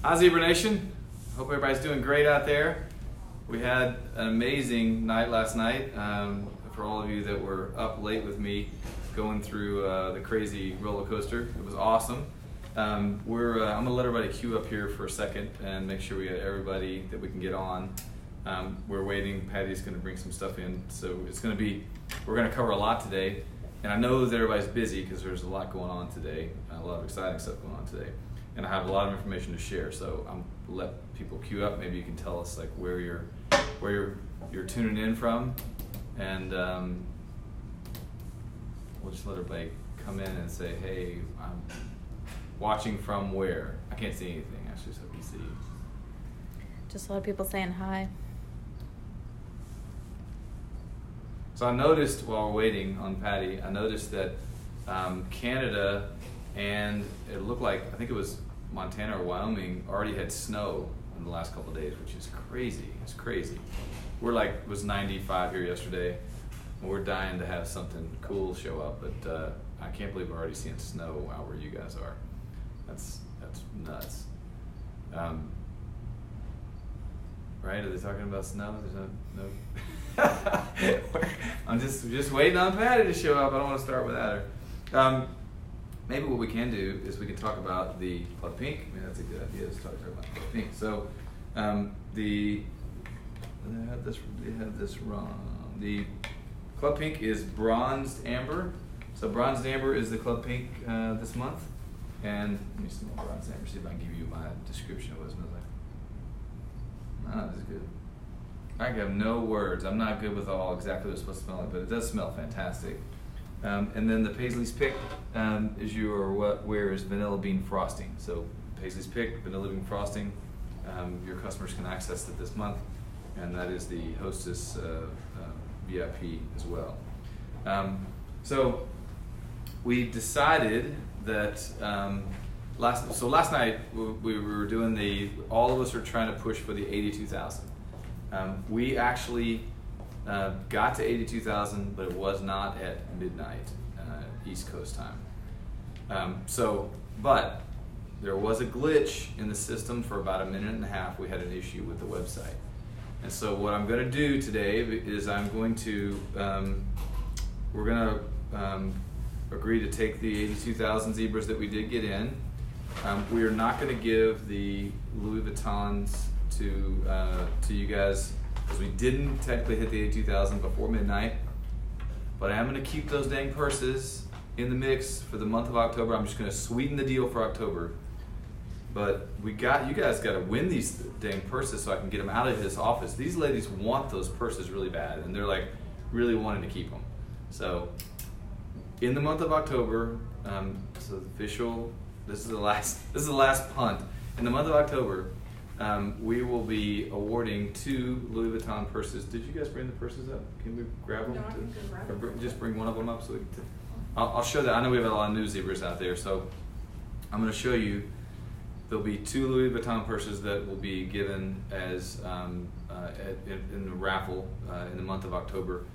Hi Zebra Nation, hope everybody's doing great out there. We had an amazing night last night. For all of you that were up late with me going through the crazy roller coaster, it was awesome. I'm gonna let everybody queue up here for a second and make sure we get everybody that we can get on. We're waiting, Patty's gonna bring some stuff in, so we're gonna cover a lot today. And I know that everybody's busy because there's a lot going on today, a lot of exciting stuff going on today. And I have a lot of information to share, so I'm gonna let people queue up. Maybe you can tell us like where you're tuning in from, and we'll just let everybody come in and say, hey, I'm watching from where. I can't see anything actually, so we see. Just a lot of people saying hi. So I noticed while we're waiting on Patty, I noticed that Canada and it looked like, I think it was Montana or Wyoming, already had snow in the last couple of days, which is crazy. It's crazy. It was 95 here yesterday, and we're dying to have something cool show up, but I can't believe we're already seeing snow out where you guys are. That's nuts. Right? Are they talking about snow? There's no. I'm just waiting on Patty to show up. I don't want to start without her. Maybe what we can do is we can talk about the Club Pink. I mean, that's a good idea. Let's talk about Club Pink. So, they had this wrong. The Club Pink is bronzed amber. So bronzed amber is the Club Pink this month. And let me see more bronzed amber. See if I can give you my description of what it smells like. Ah, this is good. I have no words. I'm not good with exactly what it's supposed to smell like, but it does smell fantastic. And then the Paisley's Pick is is vanilla bean frosting. So Paisley's Pick, vanilla bean frosting. Your customers can access it this month, and that is the Hostess VIP as well. So we decided that last night we were doing all of us were trying to push for the 82,000. We actually got to 82,000, but it was not at midnight East Coast time. But there was a glitch in the system for about a minute and a half. We had an issue with the website. And so what I'm going to do today is we're going to agree to take the 82,000 zebras that we did get in. We are not going to give the Louis Vuittons to you guys, because we didn't technically hit the 82,000 before midnight, but I am going to keep those dang purses in the mix for the month of October. I'm just going to sweeten the deal for October, but you guys got to win these dang purses so I can get them out of this office. These ladies want those purses really bad, and they're like really wanting to keep them. So in the month of October, so the official, this is the last punt. In the month of October, we will be awarding 2 Louis Vuitton purses. Did you guys bring the purses up? Can we grab them? No, I can grab them. Just bring one of them up so we can. I'll show that. I know we have a lot of new zebras out there, so I'm going to show you. There'll be 2 Louis Vuitton purses that will be given as in the raffle in the month of October,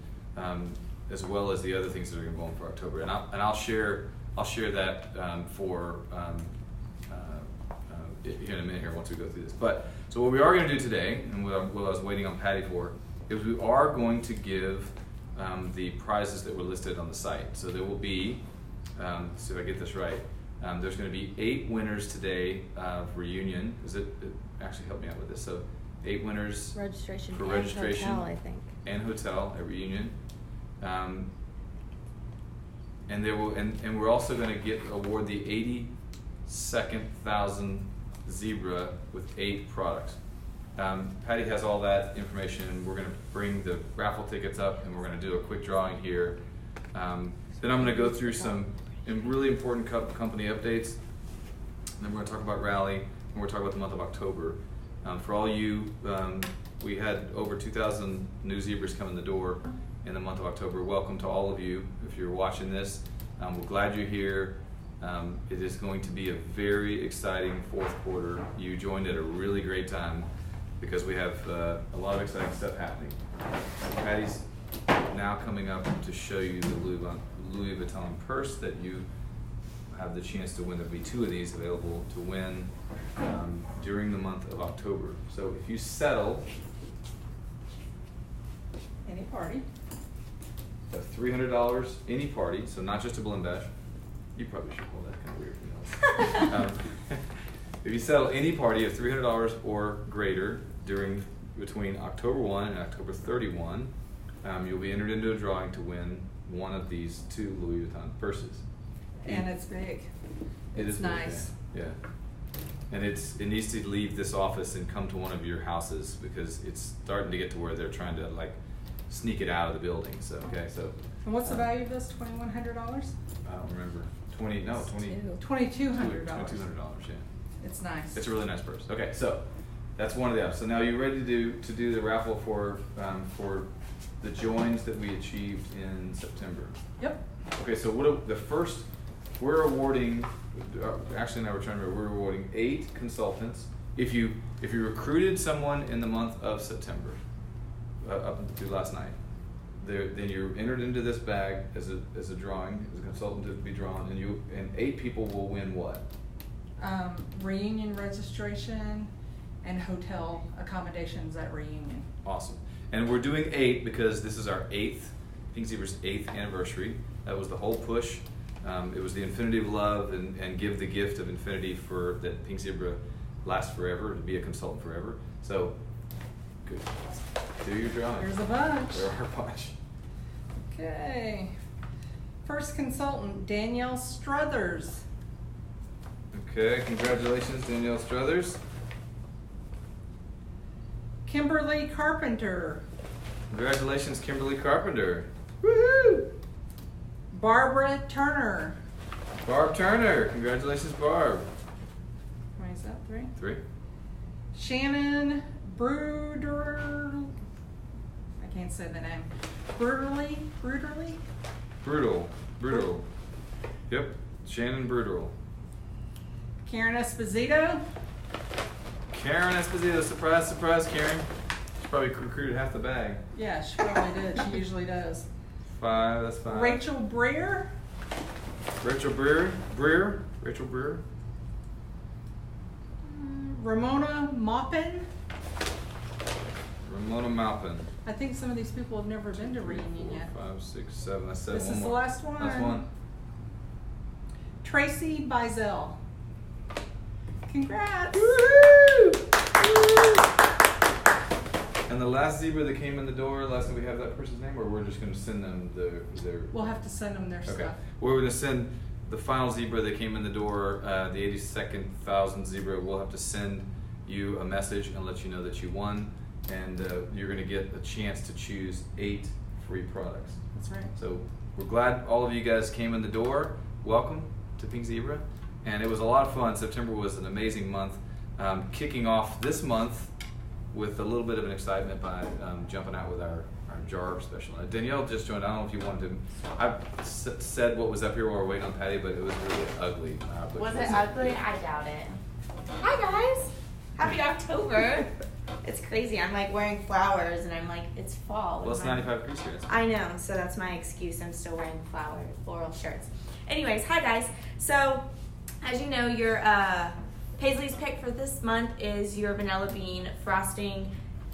as well as the other things that are going to go on for October. And I'll share that for. Here in a minute here once we go through this. But so what we are going to do today, and what I was waiting on Patty for, is we are going to give the prizes that were listed on the site. So there will be, let's see if I get this right, there's going to be 8 winners today of reunion. It actually helped me out with this. So 8 winners Registration for and registration hotel, I think. And hotel at reunion. And there will, and we're also going to award the 82nd thousand zebra with 8 products. Patty has all that information. We're going to bring the raffle tickets up, and we're going to do a quick drawing here. Then I'm going to go through some really important company updates. And then we're going to talk about Rally, and we're going to talk about the month of October. For all you, we had over 2,000 new zebras come in the door in the month of October. Welcome to all of you. If you're watching this, we're glad you're here. It is going to be a very exciting fourth quarter. You joined at a really great time because we have a lot of exciting stuff happening. Patty's now coming up to show you the Louis Vuitton purse that you have the chance to win. There'll be 2 of these available to win during the month of October. So if you settle Any party. $300 any party, so not just a balloon bash. You probably should hold that, kind of weird. If you settle any party of $300 or greater between October 1 and October 31, you'll be entered into a drawing to win one of these 2 Louis Vuitton purses. And it's big. It's nice. Big, yeah. And it needs to leave this office and come to one of your houses because it's starting to get to where they're trying to like sneak it out of the building. So And what's the value of this? $2,100? I don't remember. $2,200. $2,200. $2,200, yeah. It's nice. It's a really nice purse. Okay, so that's one of the apps. So now you're ready to do the raffle for the joins that we achieved in September. Yep. Okay, so we're awarding. Actually, now we're awarding 8 consultants. If you recruited someone in the month of September, up to last night, then you're entered into this bag as a drawing, as a consultant to be drawn, and 8 people will win what? Reunion registration and hotel accommodations at Reunion. Awesome. And we're doing 8 because this is our Pink Zebra's 8th anniversary. That was the whole push. It was the infinity of love and give the gift of infinity for that Pink Zebra lasts forever, to be a consultant forever. So, good. Do your drawing. There's a bunch. There are a bunch. Okay. First consultant, Danielle Struthers. Okay, congratulations, Danielle Struthers. Kimberly Carpenter. Congratulations, Kimberly Carpenter. Woohoo! Barbara Turner. Barb Turner. Congratulations, Barb. Wait, is that 3? 3. Shannon Bruder. I can't say the name. Brutal. Yep, Shannon Brutal. Karen Esposito. Karen Esposito. Surprise, surprise, Karen. She probably recruited half the bag. Yeah, she probably did. She usually does. 5, that's 5. Rachel Breer. Rachel Breer. Ramona Maupin. I think some of these people have never been to Reunion yet. 5, 6, 7. That's 7. This is the last one. Last one. Tracy Bizel. Congrats. Woo-hoo! And the last zebra that came in the door, last time we have that person's name, or we're just going to send them their... We'll have to send them their stuff. We're going to send the final zebra that came in the door, the 82nd thousand zebra. We'll have to send you a message and let you know that you won, and you're going to get a chance to choose 8 free products. That's right. So we're glad all of you guys came in the door. Welcome to Pink Zebra, and it was a lot of fun. September was an amazing month. Kicking off this month with a little bit of an excitement by jumping out with our jar special. Danielle just joined. I don't know if you wanted to. I said what was up here while we were waiting on Patty, but it was really ugly. Was it ugly? I doubt it. Hi guys! Happy October! It's crazy. I'm like wearing flowers and I'm like, it's fall. Well, it's 95 degrees here. I know, so that's my excuse. I'm still wearing floral shirts. Anyways, hi guys. So, as you know, your Paisley's pick for this month is your vanilla bean frosting,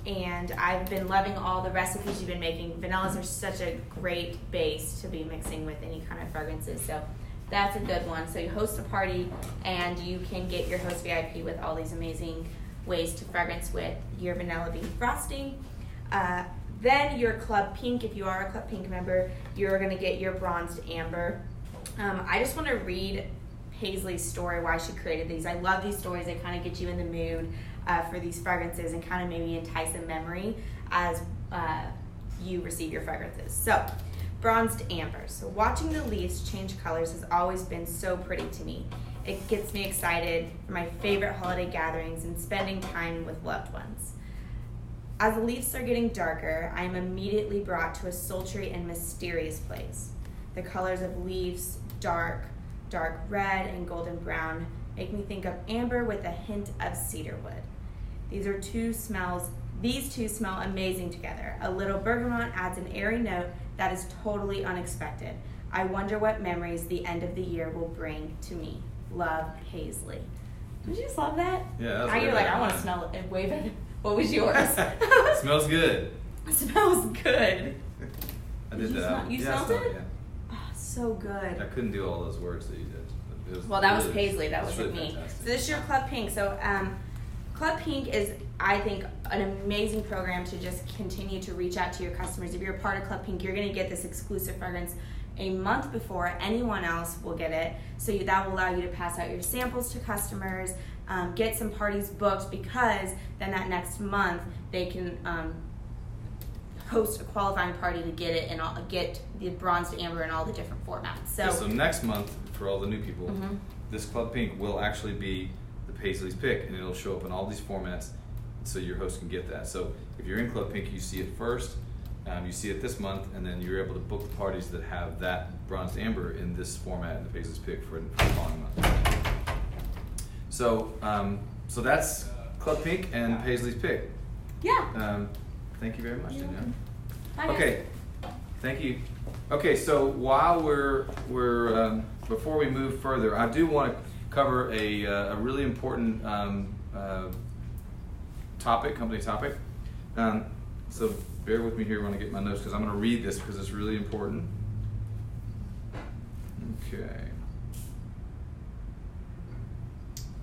and I've been loving all the recipes you've been making. Vanillas are such a great base to be mixing with any kind of fragrances, so that's a good one. So you host a party and you can get your host VIP with all these amazing ways to fragrance with your vanilla bean frosting. Then your Club Pink, if you are a Club Pink member, you're going to get your bronzed amber. I just want to read Paisley's story, why she created these. I love these stories. They kind of get you in the mood for these fragrances and kind of maybe entice a memory as you receive your fragrances. So, bronzed amber. So watching the leaves change colors has always been so pretty to me. It gets me excited for my favorite holiday gatherings and spending time with loved ones. As the leaves are getting darker, I am immediately brought to a sultry and mysterious place. The colors of leaves, dark red and golden brown, make me think of amber with a hint of cedarwood. These two smell amazing together. A little bergamot adds an airy note that is totally unexpected. I wonder what memories the end of the year will bring to me. Love, Paisley. Did you just love that? Yeah, that's Now you're really like, I want to nice. smell it and wave it. What was yours? Smells good. It smells good. I Did did you that. smell- you yeah, I smelled it? Yeah. Oh, so good. I couldn't do all those words that you did. It was Well, that was really- Paisley. That it's wasn't really me. fantastic. So this is your Club Pink. So Club Pink is, I think, an amazing program to just continue to reach out to your customers. If you're a part of Club Pink, you're going to get this exclusive fragrance a month before anyone else will get it. So that will allow you to pass out your samples to customers, get some parties booked, because then that next month they can host a qualifying party to get it and get the bronze to amber in all the different formats. So next month, for all the new people, Mhm. this Club Pink will actually be the Paisley's Pick, and it'll show up in all these formats, so your host can get that. So if you're in Club Pink, you see it first. You see it this month, and then you're able to book the parties that have that bronze to amber in this format in the Paisley's Pick for the following month. So, so that's Club Pink and Paisley's Pick. Yeah. Thank you very much, You're Danielle. Bye, guys. Okay, thank you. Okay, so while we're before we move further, I do want to cover a really important company topic. So bear with me here when I get my notes, because I'm going to read this because it's really important.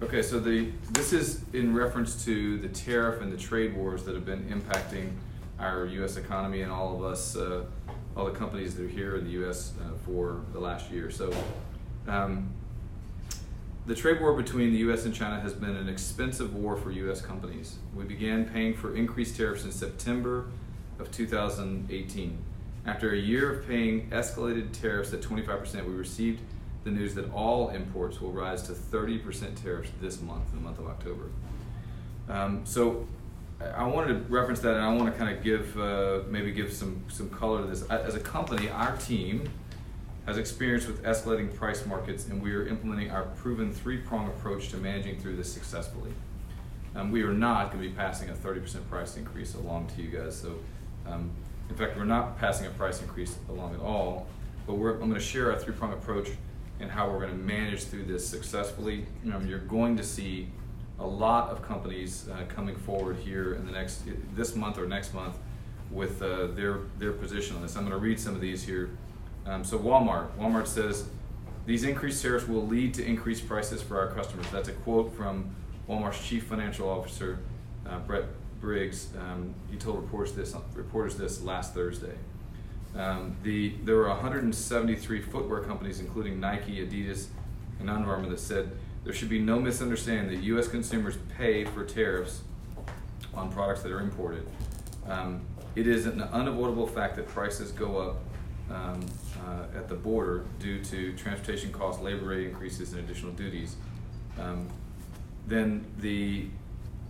Okay, so this is in reference to the tariff and the trade wars that have been impacting our U.S. economy and all of us, all the companies that are here in the U.S. For the last year. So the trade war between the U.S. and China has been an expensive war for U.S. companies. We began paying for increased tariffs in September of 2018. After a year of paying escalated tariffs at 25%, we received the news that all imports will rise to 30% tariffs this month, the month of October. So I wanted to reference that, and I want to kind of give some color to this. As a company, our team has experience with escalating price markets, and we are implementing our proven three-prong approach to managing through this successfully. We are not going to be passing a 30% price increase along to you guys. So, in fact, we're not passing a price increase along at all, but I'm going to share our three-prong approach and how we're going to manage through this successfully. You're going to see a lot of companies coming forward here in this month or next month with their position on this. I'm going to read some of these here. So Walmart says, these increased tariffs will lead to increased prices for our customers. That's a quote from Walmart's Chief Financial Officer, Brett Briggs. He told reporters this last Thursday. There were 173 footwear companies, including Nike, Adidas, and Under Armour, that said there should be no misunderstanding that U.S. consumers pay for tariffs on products that are imported. It is an unavoidable fact that prices go up at the border due to transportation costs, labor rate increases, and additional duties.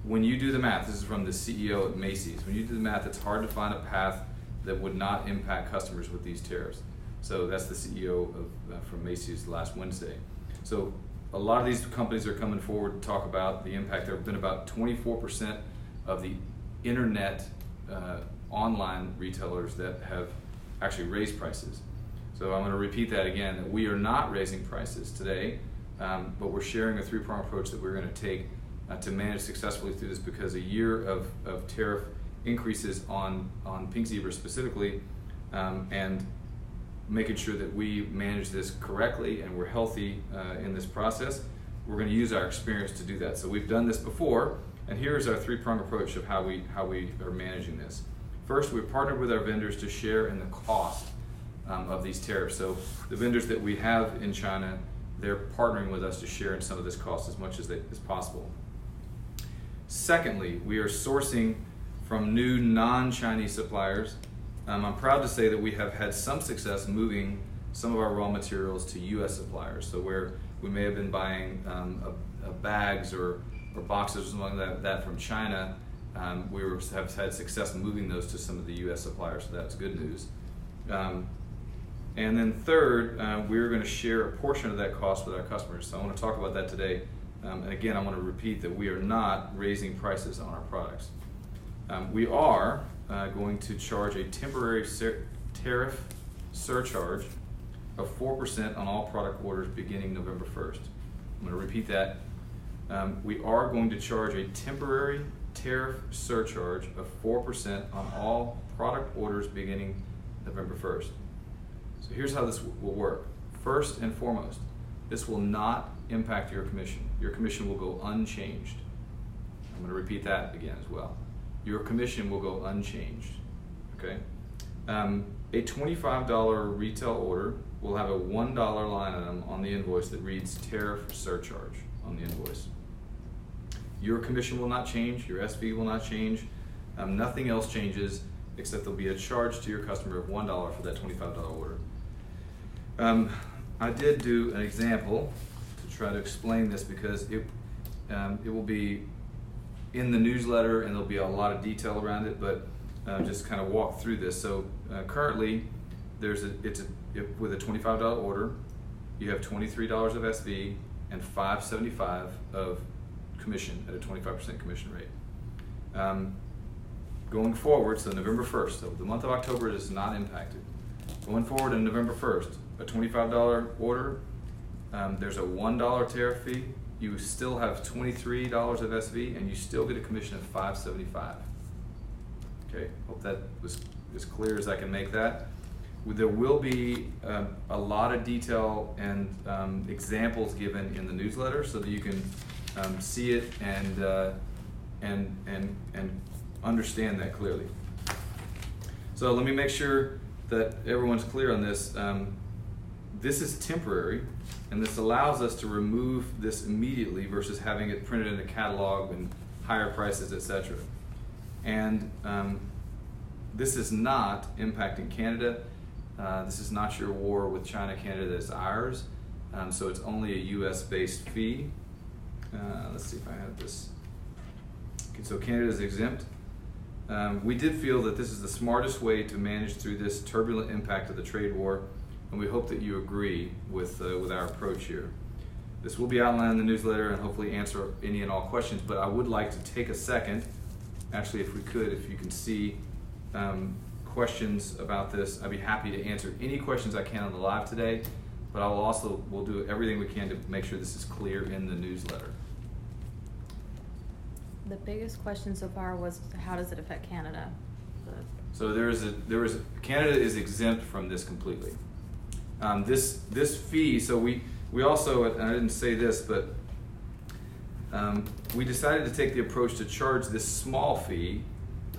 When you do the math, this is from the CEO at Macy's, when you do the math, it's hard to find a path that would not impact customers with these tariffs. So that's the CEO from Macy's last Wednesday. So a lot of these companies are coming forward to talk about the impact. There have been about 24% of the internet online retailers that have actually raised prices. So I'm going to repeat that again, that we are not raising prices today, but we're sharing a three-prong approach that we're going to take to manage successfully through this, because a year of tariff increases on Pink Zebra specifically, and making sure that we manage this correctly and we're healthy in this process. We're going to use our experience to do that. So we've done this before, and here's our three-prong approach of how we are managing this. First, we've partnered with our vendors to share in the cost of these tariffs. So the vendors that we have in China, they're partnering with us to share in some of this cost as much as possible. Secondly, we are sourcing from new non-Chinese suppliers. I'm proud to say that we have had some success moving some of our raw materials to U.S. suppliers. So where we may have been buying bags or boxes or something like that from China, we have had success moving those to some of the U.S. suppliers, so that's good news. And then third, we're going to share a portion of that cost with our customers. So I want to talk about that today. And again, I want to repeat that we are not raising prices on our products. We are going to charge a temporary tariff surcharge of 4% on all product orders beginning November 1st. I'm going to repeat that. We are going to charge a temporary tariff surcharge of 4% on all product orders beginning November 1st. So here's how this will work. First and foremost, this will not impact your commission. Your commission will go unchanged. I'm going to repeat that again as well. Your commission will go unchanged. Okay? A $25 retail order will have a $1 line item on the invoice that reads tariff surcharge on the invoice. Your commission will not change, your SV will not change, nothing else changes except there'll be a charge to your customer of $1 for that $25 order. I did do an example to try to explain this because it will be in the newsletter and there'll be a lot of detail around it, but just kind of walk through this. So currently, with a $25 order, you have $23 of SV and $5.75 of commission at a 25% commission rate. Going forward, so November 1st, so the month of October is not impacted. Going forward on November 1st, a $25 order, there's a $1 tariff fee. You still have $23 of SV and you still get a commission of $5.75. Okay, hope that was as clear as I can make that. There will be a lot of detail and examples given in the newsletter so that you can see it and understand that clearly. So let me make sure that everyone's clear on this. This is temporary, and this allows us to remove this immediately versus having it printed in a catalog and higher prices, etc. And this is not impacting Canada. This is not your war with China, Canada, it's ours. So it's only a US-based fee. Let's see if I have this. Okay, so Canada is exempt. We did feel that this is the smartest way to manage through this turbulent impact of the trade war, and we hope that you agree with our approach here. This will be outlined in the newsletter and hopefully answer any and all questions, but I would like to take a second, actually if we could, if you can see questions about this, I'd be happy to answer any questions I can on the live today, but we'll do everything we can to make sure this is clear in the newsletter. The biggest question so far was how does it affect Canada? So Canada is exempt from this completely. This fee, so we also, and I didn't say this, but we decided to take the approach to charge this small fee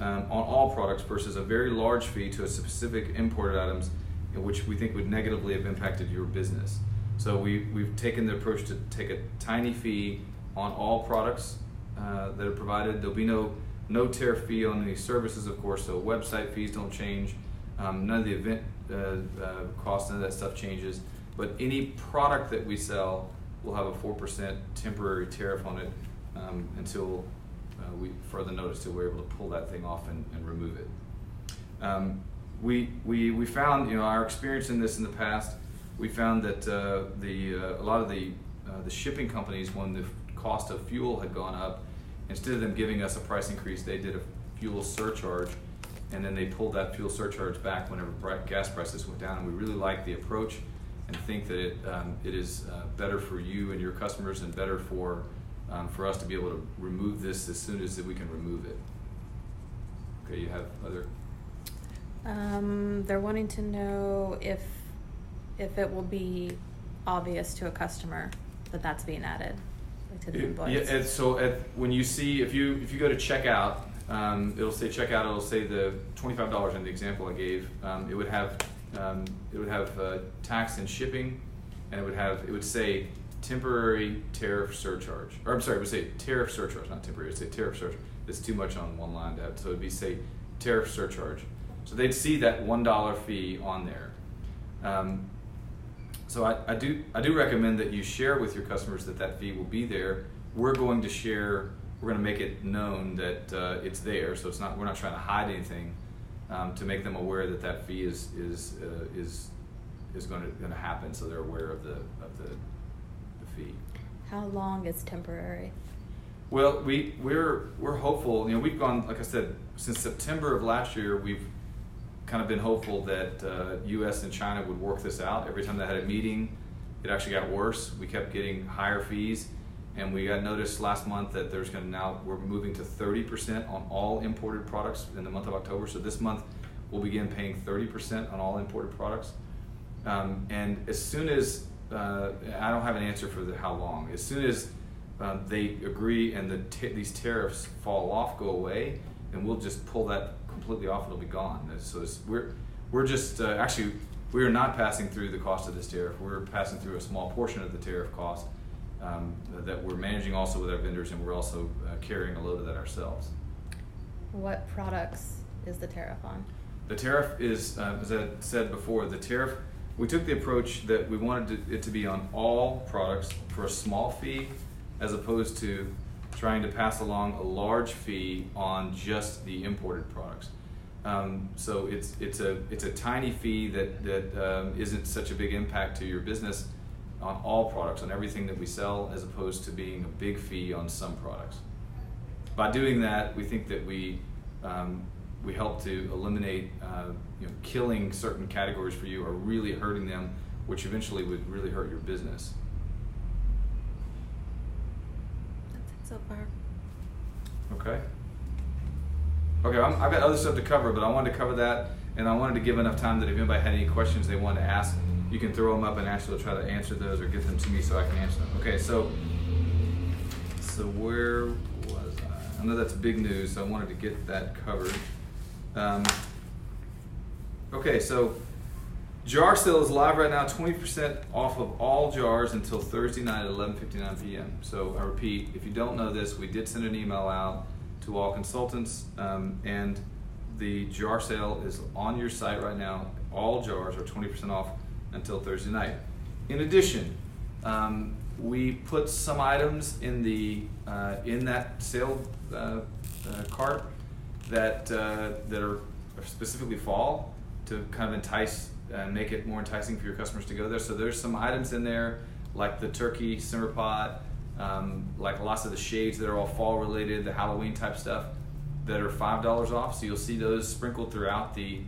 on all products versus a very large fee to a specific imported items, which we think would negatively have impacted your business. So we've taken the approach to take a tiny fee on all products that are provided. There'll be no tariff fee on any services, of course, so website fees don't change. None of the event cost, none of that stuff changes. But any product that we sell will have a 4% temporary tariff on it until we further notice till we're able to pull that thing off and remove it. We found, our experience in this in the past, we found that a lot of the shipping companies, when the cost of fuel had gone up, instead of them giving us a price increase, they did a fuel surcharge, and then they pulled that fuel surcharge back whenever gas prices went down. And we really like the approach and think that it is better for you and your customers and better for us to be able to remove this as soon as we can remove it. Okay, you have other? They're wanting to know if it will be obvious to a customer that that's being added to the invoice. Yeah, and so when you see, if you go to checkout, it'll say checkout. It'll say the $25 in the example I gave. It would have tax and shipping, and it would say temporary tariff surcharge. Or I'm sorry, it would say tariff surcharge, not temporary. It would say tariff surcharge. It's too much on one line to have. So it'd be say tariff surcharge. So they'd see that $1 fee on there. So I do recommend that you share with your customers that fee will be there. We're going to make it known that it's there. So we're not trying to hide anything to make them aware that fee is going to happen. So they're aware of the fee. How long is temporary? Well, we're hopeful. We've gone, like I said, since September of last year. kind of been hopeful that U.S. and China would work this out. Every time they had a meeting, it actually got worse. We kept getting higher fees, and we got notice last month that there's going to now, we're moving to 30% on all imported products in the month of October. So this month we'll begin paying 30% on all imported products. And as soon as, I don't have an answer for how long, as soon as they agree and these tariffs fall off, go away, and we'll just pull that completely off, it'll be gone. So we're just, actually, we are not passing through the cost of this tariff. We're passing through a small portion of the tariff cost that we're managing also with our vendors, and we're also carrying a load of that ourselves. What products is the tariff on? The tariff is, as I said before, the tariff, we took the approach that we wanted it to be on all products for a small fee, as opposed to trying to pass along a large fee on just the imported products. So it's a tiny fee that isn't such a big impact to your business on all products, on everything that we sell, as opposed to being a big fee on some products. By doing that, we think that we help to eliminate killing certain categories for you or really hurting them, which eventually would really hurt your business. That's it so far. Okay. Okay, I've got other stuff to cover, but I wanted to cover that, and I wanted to give enough time that if anybody had any questions they wanted to ask, you can throw them up and Ashley will try to answer those or get them to me so I can answer them. Okay, so where was I? I know that's big news, so I wanted to get that covered. Okay, so jar sale is live right now, 20% off of all jars until Thursday night at 11:59 p.m. So I repeat, if you don't know this, we did send an email out to all consultants, and the jar sale is on your site right now. All jars are 20% off until Thursday night. In addition, we put some items in that sale cart that are specifically fall to kind of entice and make it more enticing for your customers to go there. So there's some items in there like the turkey simmer pot, like lots of the shades that are all fall related, the Halloween type stuff that are $5 off. So you'll see those sprinkled throughout the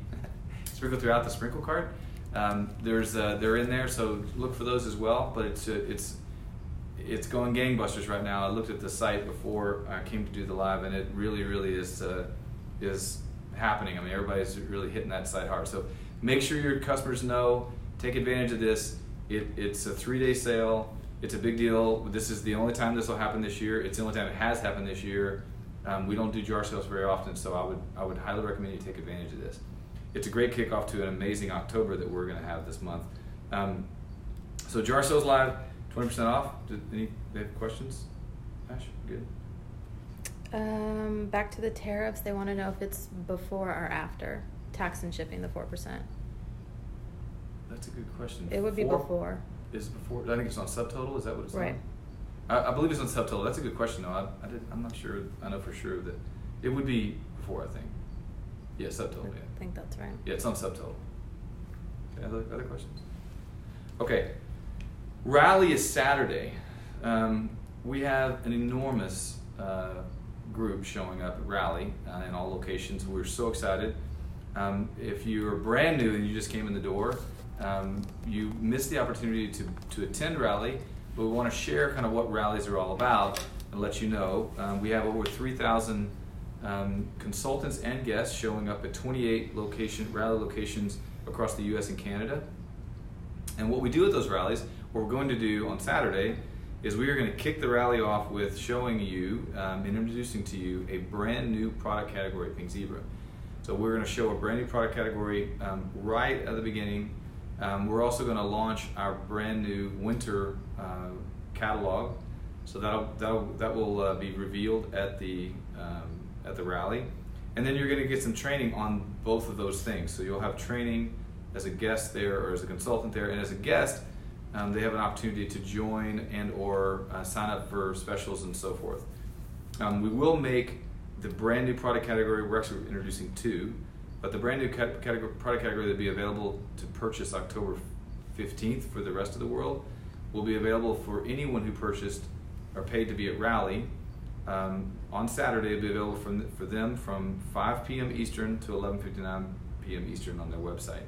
sprinkle cart. They're in there, so look for those as well. But it's going gangbusters right now. I looked at the site before I came to do the live, and it really is happening. I mean, everybody's really hitting that site hard. So make sure your customers know. Take advantage of this. It's a 3-day sale. It's a big deal. This is the only time this will happen this year. It's the only time it has happened this year. We don't do jar sales very often, so I would highly recommend you take advantage of this. It's a great kickoff to an amazing October that we're going to have this month. So jar sales live, 20% off. Any questions? Ash, good. Back to the tariffs. They want to know if it's before or after tax and shipping, the 4%. That's a good question. It would be before. Is it before? I think it's on subtotal. Is that what it's right. on? I believe it's on subtotal. That's a good question, though. I'm not sure. I know for sure that it would be before, I think. Yeah, subtotal. Yeah. I think that's right. Yeah, it's on subtotal. Okay, other questions? Okay. Rally is Saturday. We have an enormous group showing up at Rally in all locations. We're so excited. If you're brand new and you just came in the door, you missed the opportunity to attend Rally, but we want to share kind of what rallies are all about and let you know. We have over 3,000 consultants and guests showing up at 28 rally locations across the U.S. and Canada. And what we do at those rallies, what we're going to do on Saturday, is we are going to kick the rally off with showing you and introducing to you a brand new product category at Pink Zebra. So we're going to show a brand new product category right at the beginning. We're also going to launch our brand new winter catalog. So that will be revealed at the rally, and then you're going to get some training on both of those things. So you'll have training as a guest there or as a consultant there, and as a guest, they have an opportunity to join and or sign up for specials and so forth. We will make the brand new product category. We're actually introducing 2, but the brand new product category that will be available to purchase October 15th for the rest of the world will be available for anyone who purchased or paid to be at Rally. On Saturday, it'll be available for them from 5 p.m. Eastern to 11:59 p.m. Eastern on their website.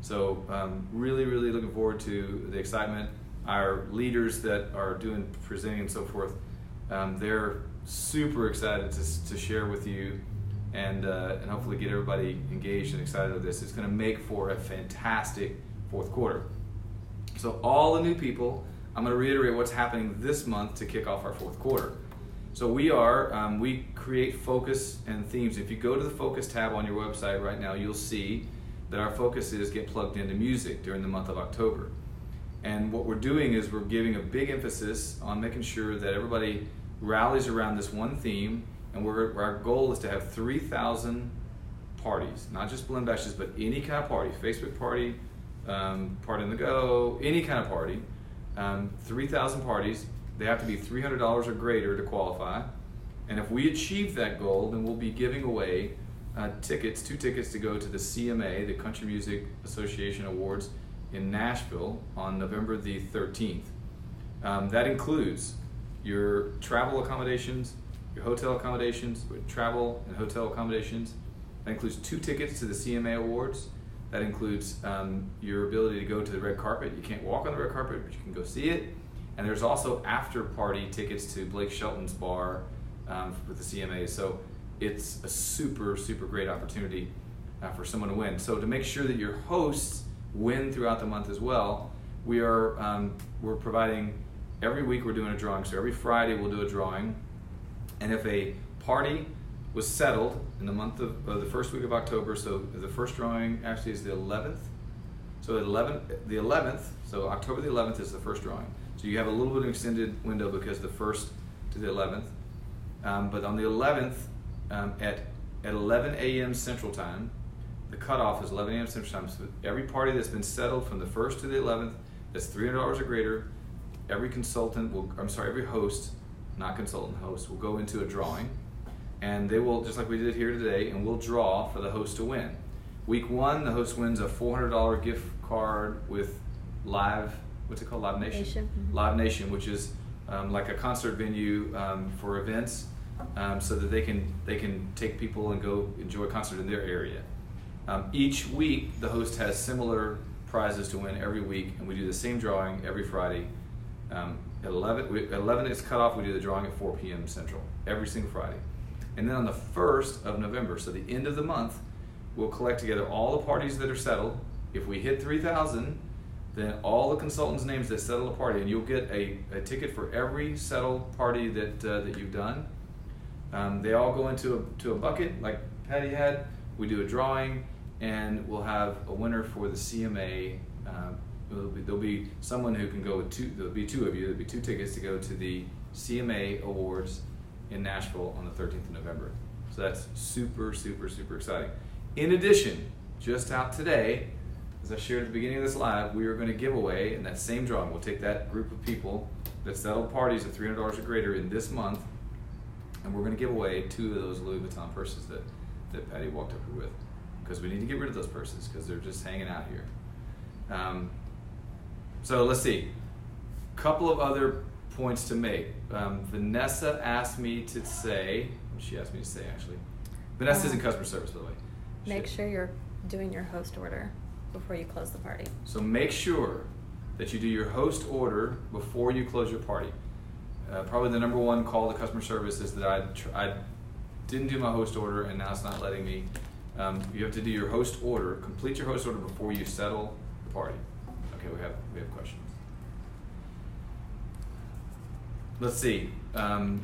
So really, really looking forward to the excitement. Our leaders that are presenting and so forth, they're super excited to share with you and hopefully get everybody engaged and excited with this. It's going to make for a fantastic fourth quarter. So all the new people, I'm going to reiterate what's happening this month to kick off our fourth quarter. So we create focus and themes. If you go to the focus tab on your website right now, you'll see that our focus is get plugged into music during the month of October. And what we're doing is we're giving a big emphasis on making sure that everybody rallies around this one theme, and our goal is to have 3,000 parties, not just balloon bashes, but any kind of party, Facebook party, party on the go, any kind of party, 3,000 parties. They have to be $300 or greater to qualify. And if we achieve that goal, then we'll be giving away two tickets to go to the CMA, the Country Music Association Awards in Nashville on November the 13th. That includes your travel accommodations, your hotel accommodations, travel and hotel accommodations. That includes 2 tickets to the CMA Awards. That includes your ability to go to the red carpet. You can't walk on the red carpet, but you can go see it. And there's also after party tickets to Blake Shelton's bar with the CMA. So it's a super, super great opportunity for someone to win. So to make sure that your hosts win throughout the month as well, we're providing, every week we're doing a drawing. So every Friday we'll do a drawing. And if a party was settled in the month of the first week of October, so the first drawing actually is the 11th. So the 11th, so October the 11th is the first drawing. So you have a little bit of an extended window because the 1st to the 11th. But on the 11th, at 11 a.m. Central Time, the cutoff is 11 a.m. Central Time. So every party that's been settled from the 1st to the 11th, that's $300 or greater, every host, not consultant, host, will go into a drawing. And they will, just like we did here today, and we'll draw for the host to win. Week 1, the host wins a $400 gift card with Live Nation? Mm-hmm. Live Nation, which is like a concert venue for events, so that they can take people and go enjoy a concert in their area. Each week, the host has similar prizes to win every week, and we do the same drawing every Friday. At 11 is cut off. We do the drawing at 4 p.m. Central every single Friday. And then on the 1st of November, so the end of the month, we'll collect together all the parties that are settled. If we hit 3,000, then all the consultants' names that settle a party, and you'll get a ticket for every settled party that you've done. They all go into a bucket like Patty had. We do a drawing, and we'll have a winner for the CMA. There'll be someone who can go with there'll be 2 of you. There'll be 2 tickets to go to the CMA Awards in Nashville on the 13th of November. So that's super, super, super exciting. In addition, just out today, as I shared at the beginning of this live, we are going to give away in that same drawing. We'll take that group of people that settled parties at $300 or greater in this month, and we're going to give away 2 of those Louis Vuitton purses that Patty walked up here with, because we need to get rid of those purses because they're just hanging out here. So let's see. Couple of other points to make. Vanessa asked me to say, she asked me to say actually. Vanessa's in customer service, by the way. Make sure you're doing your host order before you close the party. So make sure that you do your host order before you close your party. Probably the number one call to customer service is that I didn't do my host order and now it's not letting me. You have to do your host order, complete your host order before you settle the party. Okay, we have questions. Let's see. I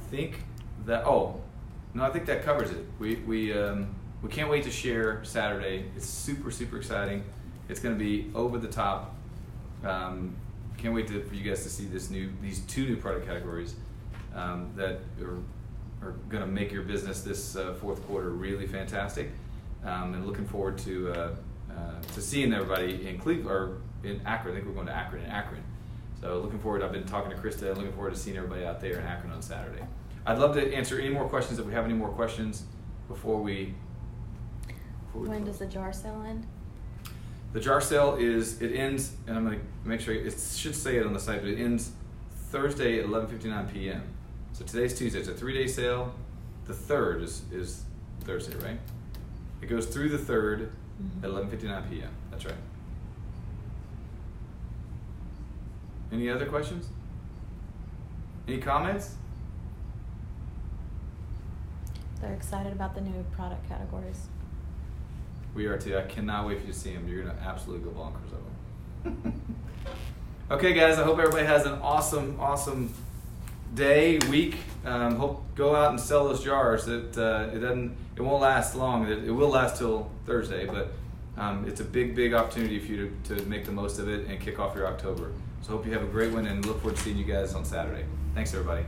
think that I think that covers it. We can't wait to share Saturday. It's super, super exciting. It's going to be over the top. Can't wait for you guys to see these 2 new product categories that are going to make your business this fourth quarter really fantastic. And looking forward to seeing everybody in Cleveland or in Akron. I think we're going to Akron. So looking forward. I've been talking to Krista and looking forward to seeing everybody out there in Akron on Saturday. I'd love to answer any more questions if we have any more questions before we When does the jar sale end? The jar sale ends, and I'm going to make sure, it should say it on the site, but it ends Thursday at 11:59 p.m. So today's Tuesday. It's a 3-day sale. The 3rd is Thursday, right? It goes through the 3rd at 11:59 p.m. That's right. Any other questions? Any comments? They're excited about the new product categories. We are too. I cannot wait for you to see them. You're going to absolutely go bonkers over them. Okay, guys, I hope everybody has an awesome day, week. Hope go out and sell those jars. It won't last long. It will last till Thursday, but it's a big opportunity for you to make the most of it and kick off your October. So hope you have a great one and look forward to seeing you guys on Saturday. Thanks, everybody.